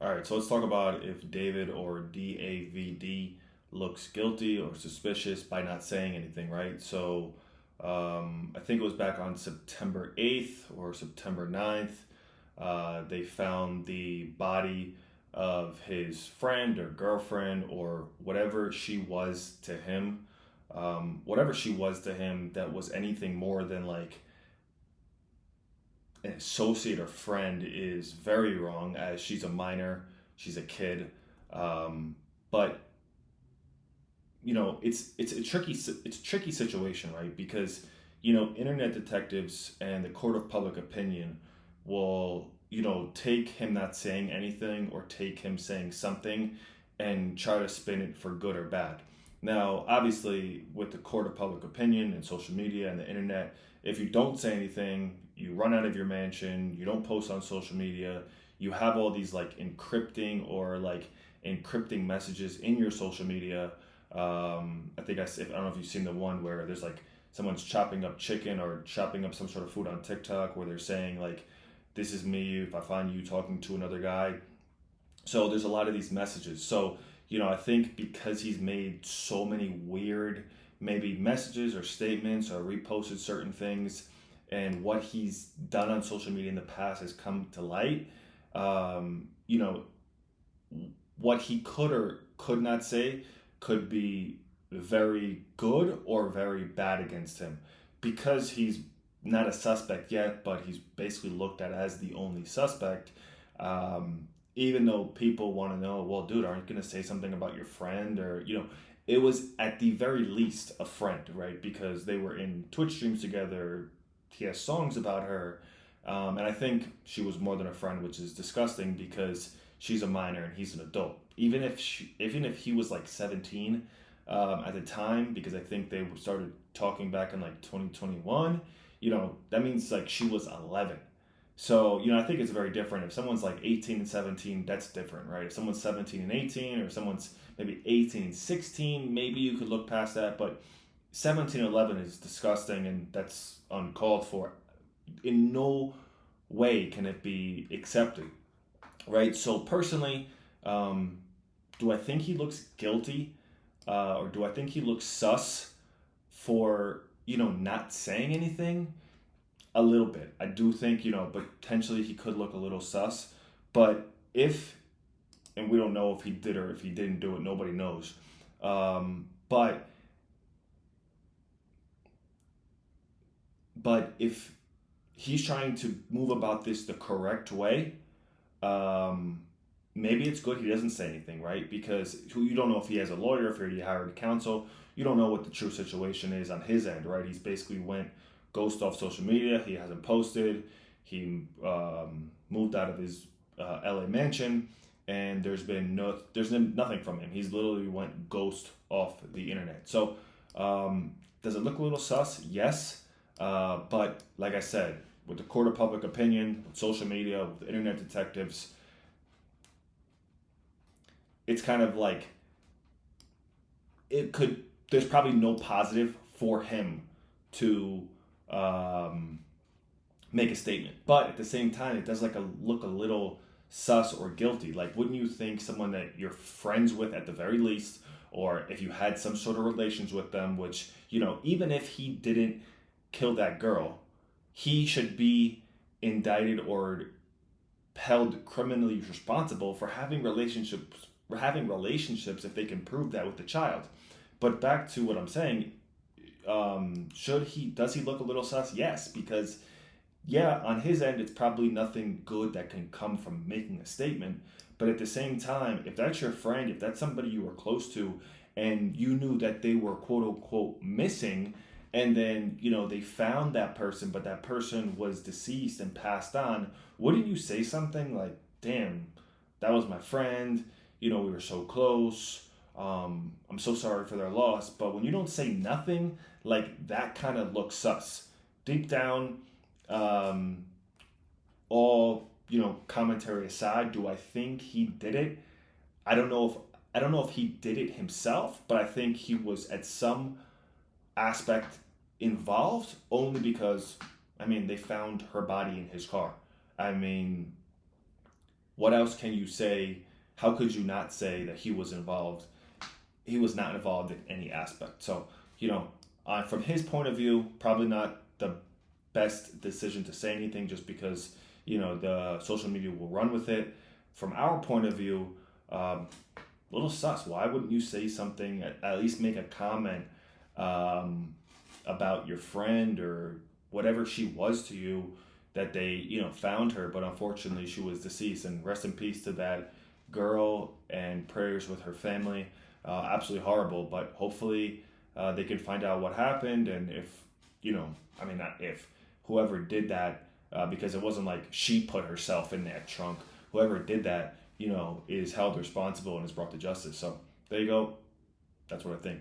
All right, so let's talk about if David or d4vd's looks guilty or suspicious by not saying anything, right? So I think it was back on September 8th or September 9th. They found the body of his friend or girlfriend or whatever she was to him. Whatever she was to him that was anything more than like an associate or friend is very wrong, as she's a minor, she's a kid. But it's a tricky situation, right? Because internet detectives and the court of public opinion will take him not saying anything or take him saying something and try to spin it for good or bad. Now, obviously, with the court of public opinion and social media and the internet, if you don't say anything, you run out of your mansion, you don't post on social media, you have all these like encrypting messages in your social media. I think I don't know if you've seen the one where there's like someone's chopping up chicken or chopping up some sort of food on TikTok where they're saying like, "This is me if I find you talking to another guy." So there's a lot of these messages. So I think because he's made so many weird maybe messages or statements or reposted certain things, and what he's done on social media in the past has come to light. Um, you know, what he could or could not say could be very good or very bad against him because he's not a suspect yet, but he's basically looked at as the only suspect. Even though people want to know, well, dude, aren't you going to say something about your friend? Or, it was at the very least a friend, right? Because they were in Twitch streams together. He has songs about her. And I think she was more than a friend, which is disgusting because she's a minor and he's an adult. Even if he was like 17 at the time, because I think they started talking back in like 2021, that means like she was 11. So, I think it's very different. If someone's like 18 and 17, that's different, right? If someone's 17 and 18, or if someone's maybe 18 and 16, maybe you could look past that. But 17 and 11 is disgusting and that's uncalled for. In no way can it be accepted, right? So, personally, um, do I think he looks guilty or do I think he looks sus for, not saying anything? A little bit. I do think, potentially he could look a little sus. But and we don't know if he did or if he didn't do it, nobody knows. But if he's trying to move about this the correct way, um, maybe it's good he doesn't say anything, right? Because you don't know if he has a lawyer, if he hired counsel. You don't know what the true situation is on his end, right? He's basically went ghost off social media. He hasn't posted. He moved out of his LA mansion, and there's been nothing from him. He's literally went ghost off the internet. So does it look a little sus? Yes, but like I said, with the court of public opinion, with social media, with internet detectives, it's kind of like it could. There's probably no positive for him to um, make a statement. But at the same time, it does look a little sus or guilty. Like, wouldn't you think someone that you're friends with at the very least, or if you had some sort of relations with them, which even if he didn't kill that girl, he should be indicted or held criminally responsible for having relationships if they can prove that with the child. But back to what I'm saying, does he look a little sus? Yes, because yeah, on his end, it's probably nothing good that can come from making a statement. But at the same time, if that's your friend, if that's somebody you were close to, and you knew that they were quote unquote missing, and then they found that person, but that person was deceased and passed on, wouldn't you say something like, "Damn, that was my friend. We were so close. I'm so sorry for their loss." But when you don't say nothing, like that kind of looks sus. Deep down, um, all commentary aside, do I think he did it? I don't know if he did it himself, but I think he was at some aspect involved only because they found her body in his car. I mean, what else can you say? How could you not say that he was involved? He was not involved in any aspect. So, from his point of view, probably not the best decision to say anything just because, the social media will run with it. From our point of view, little sus. Why wouldn't you say something, at least make a comment about your friend or whatever she was to you, that they, found her, but unfortunately she was deceased. And rest in peace to that girl, and prayers with her family. Absolutely horrible, but hopefully they can find out what happened, and if, not if, whoever did that, because it wasn't like she put herself in that trunk. Whoever did that, is held responsible and is brought to justice. So there you go. That's what I think.